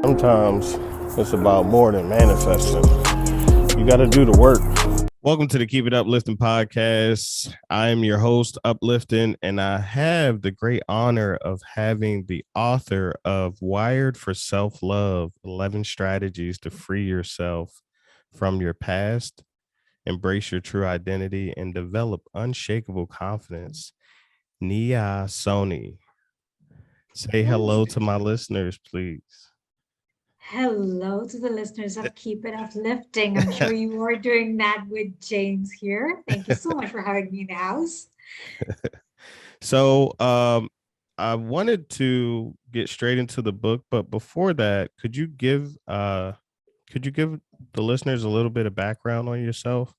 Sometimes it's about more than manifesting. You got to do the work. Welcome to the Keep It Uplifting podcast. I am your host, Uplifting, and I have the great honor of having the author of Wired for Self-Love, 11 Strategies to Free Yourself from Your Past, Embrace Your True Identity, and Develop Unshakable Confidence, Neha Sonney. Say hello to my listeners, please. Hello to the listeners of Keep It Uplifting. I'm sure you are doing that with James here. Thank you so much for having me in the house. So I wanted to get straight into the book, but before that, could you give the listeners a little bit of background on yourself?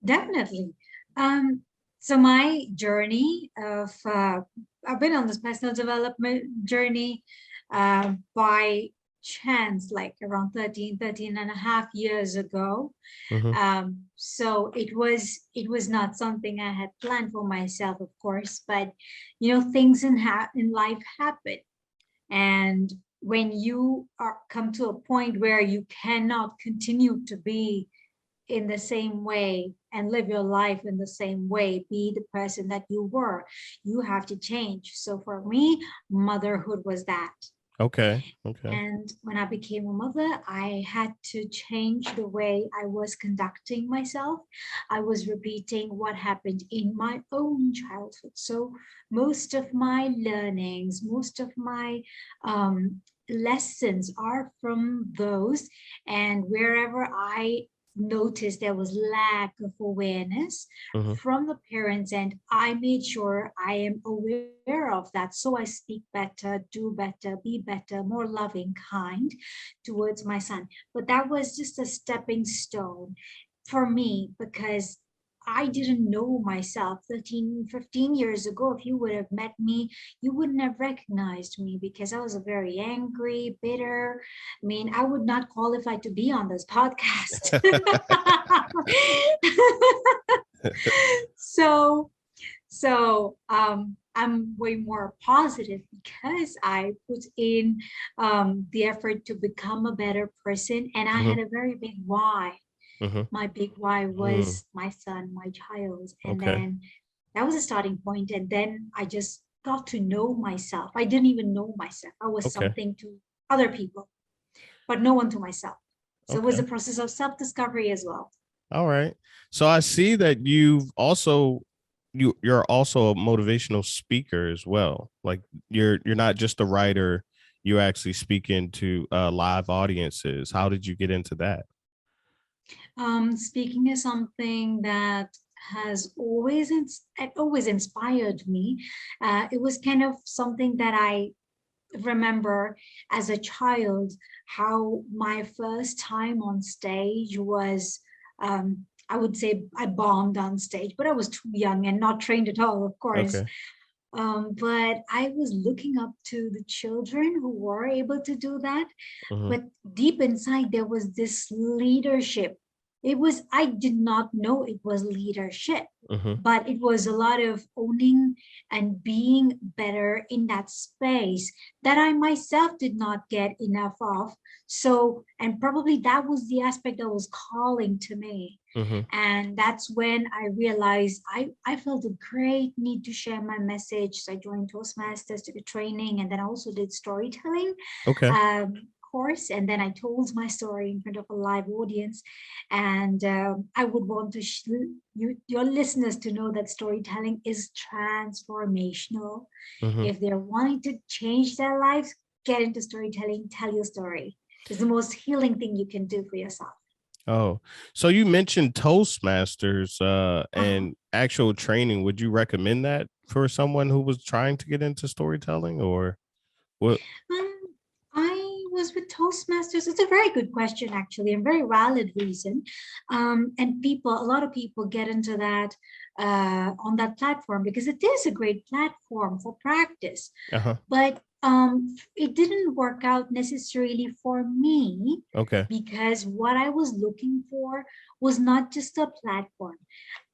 Definitely. Um, so my journey of I've been on this personal development journey by chance, like around 13 and a half years ago. Mm-hmm. So it was not something I had planned for myself, of course, but things in life happen. And when you are come to a point where you cannot continue to be in the same way and live your life in the same way, be the person that you were, you have to change. So for me, motherhood was that. Okay. Okay. And when I became a mother, I had to change the way I was conducting myself. I was repeating what happened in my own childhood. So most of my learnings, most of my lessons are from those. And wherever I noticed there was lack of awareness Mm-hmm. from the parents, and I made sure I am aware of that, so I speak better, do better, be better, more loving, kind towards my son. But that was just a stepping stone for me, because I didn't know myself 13, 15 years ago. If you would have met me, you wouldn't have recognized me, because I was a very angry, bitter. I mean, I would not qualify to be on this podcast. so I'm way more positive because I put in the effort to become a better person, and I Mm-hmm. had a very big why. Mm-hmm. My big why Mm. was my son, my child. And Okay. then that was a starting point. And then I just got to know myself. I didn't even know myself. I was Okay. something to other people, but no one to myself. So it was a Okay. process of self-discovery as well. All right. So I see that you're also a motivational speaker as well. Like you're not just a writer, you actually speak into live audiences. How did you get into that? Speaking is something that has always inspired me. It was kind of something that I remember as a child, how my first time on stage was. I would say I bombed on stage, but I was too young and not trained at all, of course. Okay. But I was looking up to the children who were able to do that. Mm-hmm. But deep inside, there was this leadership. I did not know it was leadership, Mm-hmm. but it was a lot of owning and being better in that space that I myself did not get enough of. So, and probably that was the aspect that was calling to me. Mm-hmm. And that's when I realized I felt a great need to share my message. So I joined Toastmasters, took a training, and then I also did storytelling Okay. course. And then I told my story in front of a live audience. And I would want your listeners to know that storytelling is transformational. Mm-hmm. If they're wanting to change their lives, get into storytelling, tell your story. It's the most healing thing you can do for yourself. Oh, so you mentioned Toastmasters Uh-huh. and actual training. Would you recommend that for someone who was trying to get into storytelling or what? Um, I was with Toastmasters. It's a very good question, actually, and very valid reason. And a lot of people get into that on that platform because it is a great platform for practice. Uh-huh. But it didn't work out necessarily for me, Okay. because what I was looking for was not just a platform.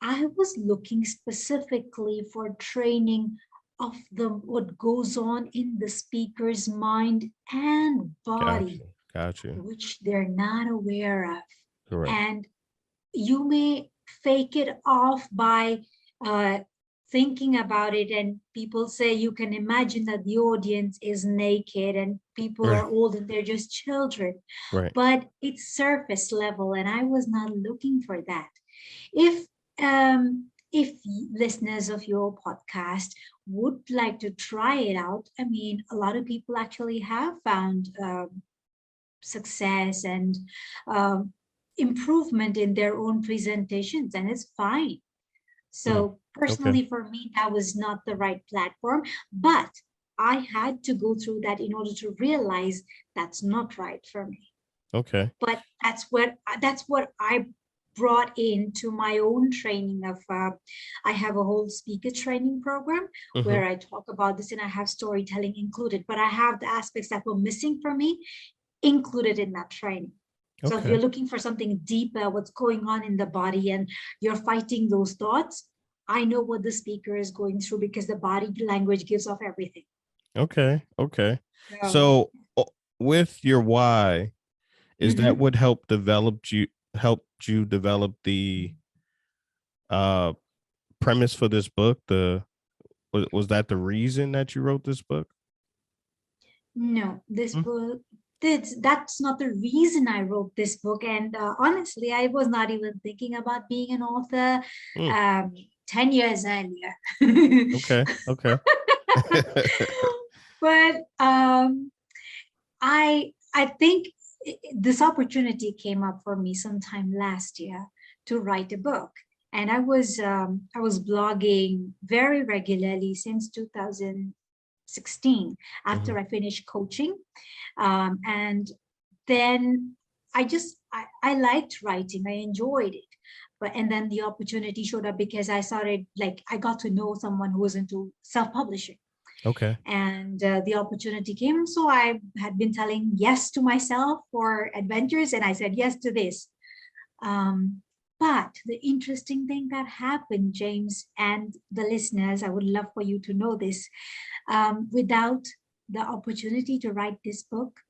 I was looking specifically for training of the what goes on in the speaker's mind and Got body, you. Got you. which they're not aware of. Correct. And you may fake it off by uh, thinking about it, and people say you can imagine that the audience is naked and people Right. are old and they're just children, Right. but it's surface level, and I was not looking for that. If listeners of your podcast would like to try it out, I mean, a lot of people actually have found success and um, improvement in their own presentations, and it's fine. Mm. So Okay. personally, for me, that was not the right platform, but I had to go through that in order to realize that's not right for me. Okay. But that's what I brought into my own training of I have a whole speaker training program Mm-hmm. where I talk about this, and I have storytelling included, but I have the aspects that were missing for me included in that training. So if you're Okay. looking for something deeper, what's going on in the body, and you're fighting those thoughts, I know what the speaker is going through because the body language gives off everything. Okay. Okay. So, So with your why, is that mhm. what helped you develop the uh premise for this book? Was that the reason that you wrote this book? No, this Mm. book, that's not the reason I wrote this book. And honestly, I was not even thinking about being an author Mm. um, 10 years earlier. Okay. Okay. But I think this opportunity came up for me sometime last year to write a book. And I was blogging very regularly since 2016 Mhm. after I finished coaching. And then I liked writing. I enjoyed it. But and then the opportunity showed up because I started, like, I got to know someone who was into self-publishing, Okay. and the opportunity came. So I had been telling yes to myself for adventures, and I said yes to this. Um, but the interesting thing that happened, James, and the listeners, I would love for you to know this. Without the opportunity to write this book,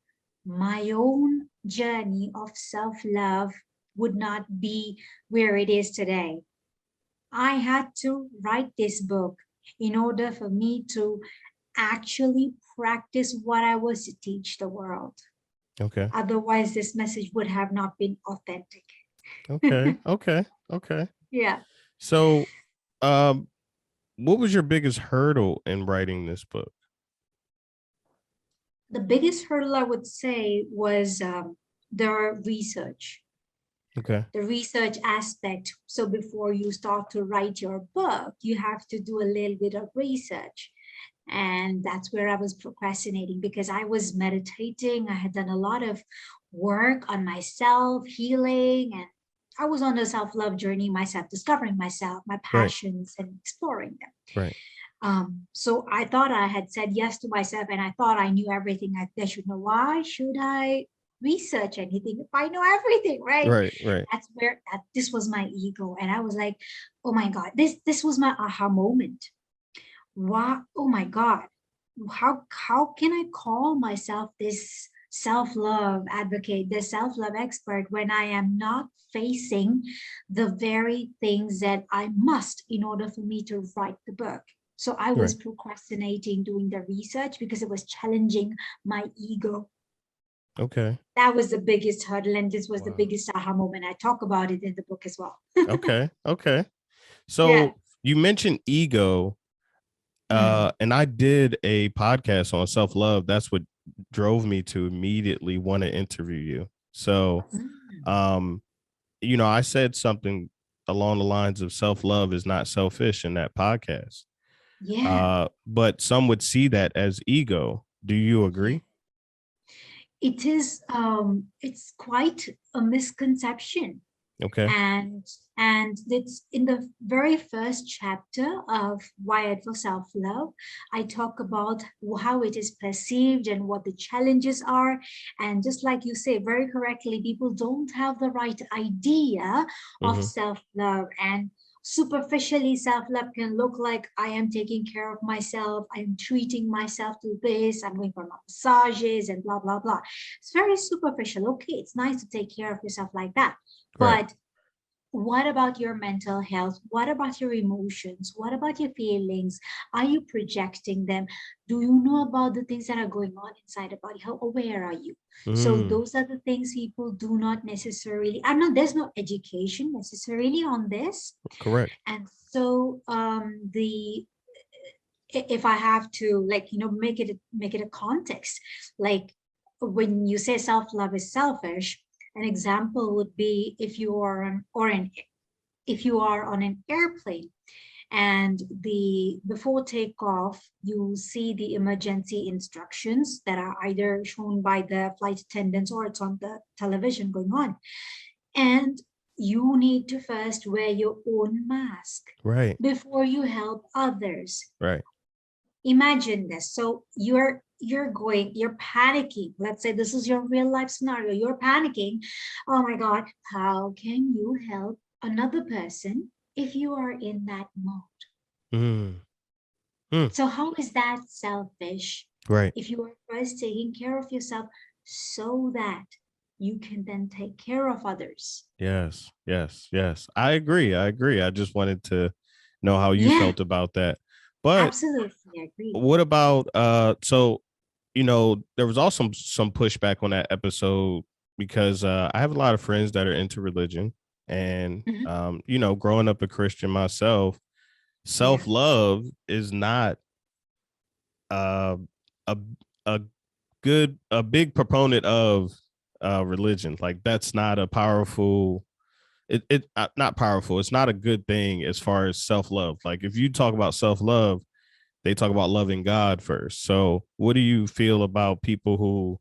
my own journey of self love would not be where it is today. I had to write this book in order for me to actually practice what I was to teach the world. Okay. Otherwise, this message would have not been authentic. Okay. Okay. Okay. Yeah. So, um, what was your biggest hurdle in writing this book? The biggest hurdle I would say was the research, Okay. the research aspect. So before you start to write your book, you have to do a little bit of research. And that's where I was procrastinating because I was meditating. I had done a lot of work on myself, healing, and I was on a self love journey myself, discovering myself, my Right. passions, and exploring them. Right. So I thought I had said yes to myself, and I thought I knew everything I should know. Why should I research anything if I know everything, right? Right. Right. That's where this was my ego, and I was like, oh my god, this was my aha moment. Wow, oh my god, how can I call myself this self-love advocate, this self-love expert, when I am not facing the very things that I must in order for me to write the book? So I was Right. procrastinating doing the research because it was challenging my ego. Okay. That was the biggest hurdle, and this was the Wow. biggest aha moment. I talk about it in the book as well. Okay. Okay. Yeah. So you mentioned ego, Mm. and I did a podcast on self love. That's what drove me to immediately want to interview you. So, Mm. um, I said something along the lines of self love is not selfish in that podcast. Yeah. But some would see that as ego. Do you Yeah. agree? It's quite a misconception. Okay. And it's in the very first chapter of Wired for Self-Love. I talk about how it is perceived and what the challenges are. And just like you say very correctly, people don't have the right idea of Mm-hmm. self-love. And Superficially, self-love can look like I am taking care of myself, I'm treating myself to this, I'm going for massages and blah, blah, blah. It's very superficial. Okay, it's nice to take care of yourself like that. Right. But what about your mental health? What about your emotions? What about your feelings? Are you projecting them? Do you know about the things that are going on inside the body? How aware are you? So Mm, those are the things people do not necessarily, I'm not, there's no education necessarily on this. correct. And so the if I have to, like, make it a context, like when you say self-love is selfish, an example would be if you are on or an if you are on an airplane and the before takeoff you see the emergency instructions that are either shown by the flight attendants or it's on the television going on, and you need to first wear your own mask Right. before you help others. Right. Imagine this. So you're panicking. Let's say this is your real life scenario. You're panicking. Oh my God, how can you help another person if you are in that mode? Mm, mm, So how is that selfish right. if you are first taking care of yourself so that you can then take care of others? Yes. Yes. Yes. I agree. I agree. I just wanted to know how you Yeah, felt about that. But absolutely agree. what about so there was also some pushback on that episode because I have a lot of friends that are into religion and Mhm. growing up a Christian myself, Yeah. self-love is not uh a a a big proponent of religion. Like that's not a powerful not powerful. It's not a good thing as far as self-love. Like if you talk about self-love, they talk about loving God first. So what do you feel about people who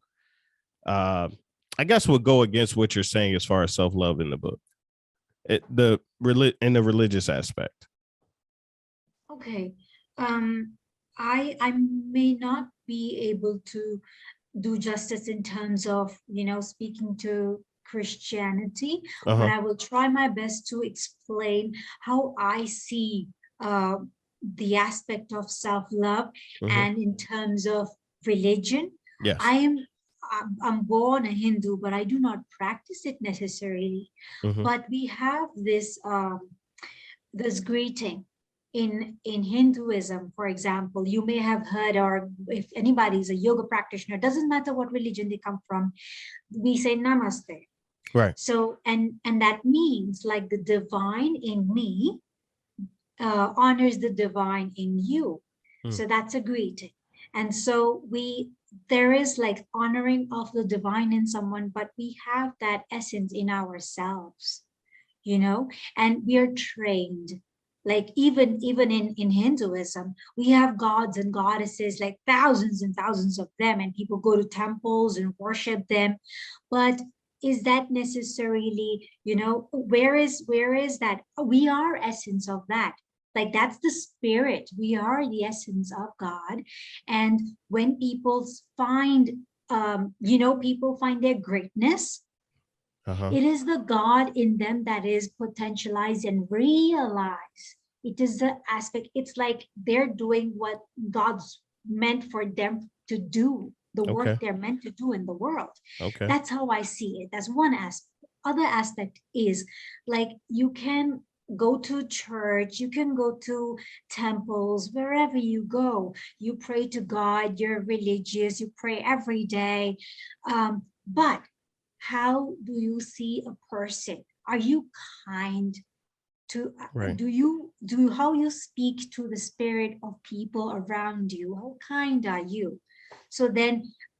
I guess would go against what you're saying as far as self-love in the book? In the religious aspect. Okay. Um, I may not be able to do justice in terms of, speaking to Christianity, but Uh-huh. I will try my best to explain how I see uh, the aspect of self-love Hmm. and in terms of religion. Yes. I am I'm born a Hindu, but I do not practice it necessarily. Hmm. But we have this greeting in Hinduism, for example. You may have heard, or if anybody is a yoga practitioner, doesn't matter what religion they come from, we say namaste. Right. So and that means like the divine in me honors the divine in you. Mm. So that's a greeting. And so there is like honoring of the divine in someone, but we have that essence in ourselves, and we are trained, like even in Hinduism we have gods and goddesses, like thousands and thousands of them, and people go to temples and worship them. But is that necessarily, where is that? We are essence of that. Like that's the spirit, we are the essence of God. And when people find people find their greatness, Uh-huh. it is the God in them that is potentialized and realized. It is the aspect, it's like they're doing what God's meant for them to do, the work Okay. they're meant to do in the world. Okay. That's how I see it. That's one aspect. Other aspect is like you can go to church, you can go to temples, wherever you go, you pray to God, you're religious, you pray every day. But how do you see a person? Are you kind to, Right. do how you speak to the spirit of people around you? How kind are you? So then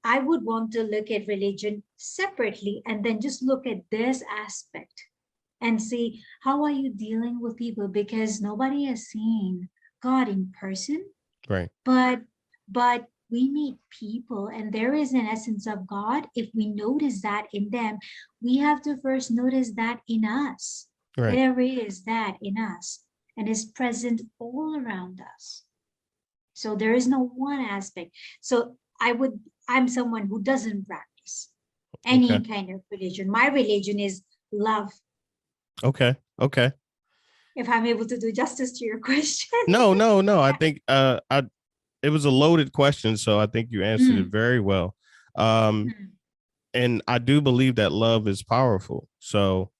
I would want to look at religion separately and then just look at this aspect and see how are you dealing with people, because nobody has seen God in person, Right. but we meet people and there is an essence of God. If we notice that in them, we have to first notice that in us. Right. There is that in us and is present all around us. So there is no one aspect. So I'm someone who doesn't practice Okay. any kind of religion. My religion is love. Okay. Okay. if I'm able to do justice to your question. No. I think it was a loaded question, so I think you answered it Mm, very well. Um, mm, and I do believe that love is powerful. So,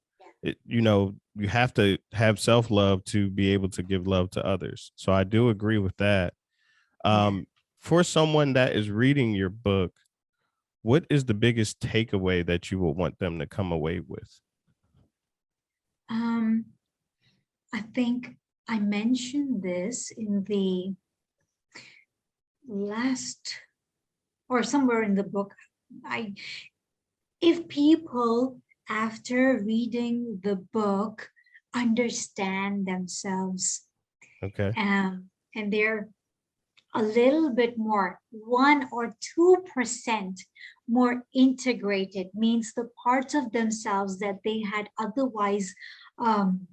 you have to have self love to be able to give love to others. So I do agree with that. yeah. For someone that is reading your book, what is the biggest takeaway that you would want them to come away with? Um, I think I mentioned this in the last or somewhere in the book. I If people after reading the book understand themselves, Okay. and they're a little bit more 1 or 2% more integrated, means the parts of themselves that they had otherwise um,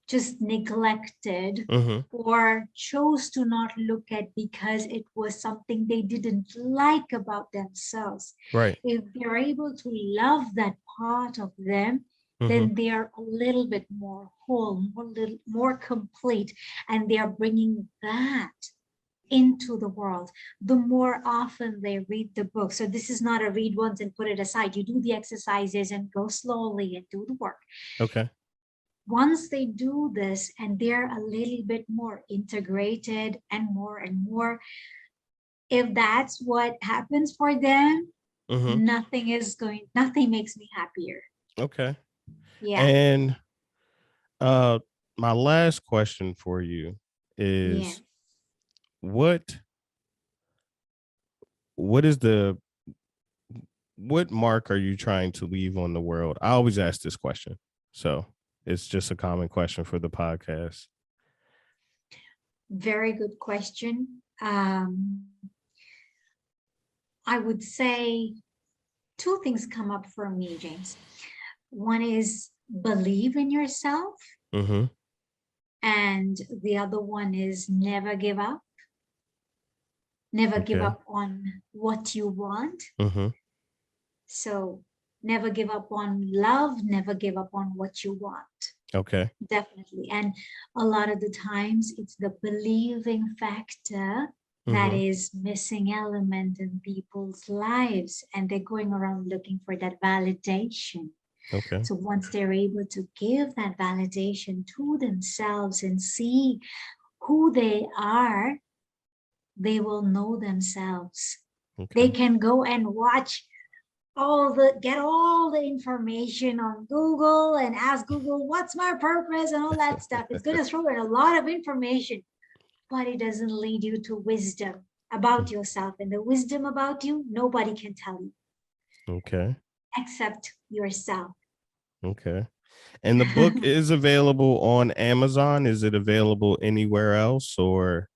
just neglected Mm-hmm. or chose to not look at because it was something they didn't like about themselves. Right. If they're able to love that part of them, Mm-hmm. then they are a little bit more whole, more complete, and they are bringing that into the world the more often they read the book. So this is not a read once and put it aside. You do the exercises and go slowly and do the work. Okay. Once they do this and they're a little bit more integrated and more, if that's what happens for them, Mm-hmm. nothing makes me happier. Okay. Yeah. And uh my last question for you Yeah. is what what is the what mark are you trying to leave on the world? I always ask this question. So it's just a common question for the podcast. Very good question. I would say two things come up for me, James. One is believe in yourself, Mm-hmm. and the other one is never give up. Never give Okay. up on what you want. Mm-hmm. So never give up on love, never give up on what you want. Okay. Definitely. And a lot of the times it's the believing factor that Mm-hmm. is missing element in people's lives, and they're going around looking for that validation. Okay. So once they're able to give that validation to themselves and see who they are, they will know themselves. They Okay. can go and watch get all the information on Google and ask Google, what's my purpose and all that stuff. It's going to throw in a lot of information, but it doesn't lead you to wisdom about yourself. And the wisdom about you, nobody can tell you Okay. except yourself. Okay. And the book is available on Amazon. Is it available anywhere else, or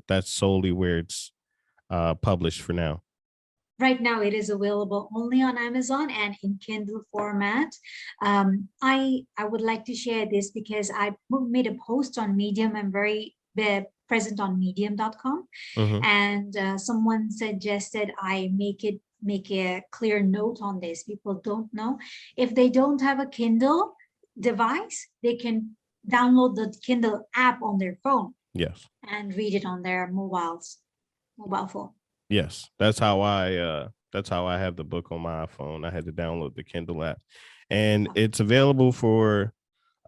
that's solely where it's published for now? Right now, it is available only on Amazon and in Kindle format. I would like to share this because I made a post on Medium. I'm very present on medium.com, Mm-hmm. and someone suggested I make a clear note on this. People don't know, if they don't have a Kindle device, they can download the Kindle app on their phone Yes. and read it on their mobile phone. Yes. That's how I have the book on my iPhone. I had to download the Kindle app. And it's available for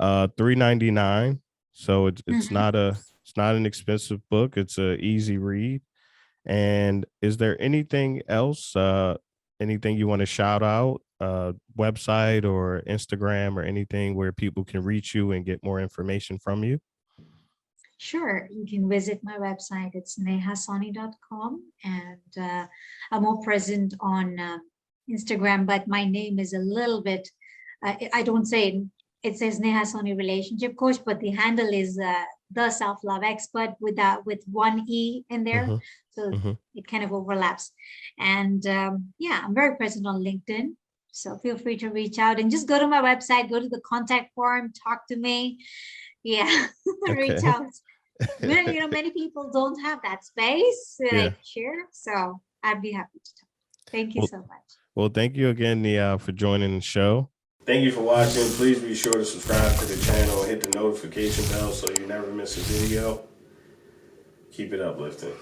$3.99. So Mhm. it's not an expensive book. It's a easy read. And is there anything else, anything you want to shout out, website or Instagram or anything where people can reach you and get more information from you? Sure, you can visit my website. It's nehasonney.com, and I'm more present on Instagram, but my name is a little bit, I don't say it, it says Neha Sonney Relationship Coach, but the handle is the Self-Love Expert with one E in there. Mm-hmm. So Mm-hmm. it kind of overlaps. And yeah, I'm very present on LinkedIn. So feel free to reach out and just go to my website, go to the contact form, talk to me. Yeah, reach Okay. out. Many people don't have that space Yeah. like share, so I'd be happy to talk. Thank you Well, so much. well, thank you again, Nia, for joining the show. Thank you for watching. Please be sure to subscribe to the channel and hit the notification bell so you never miss a video. Keep it uplifting.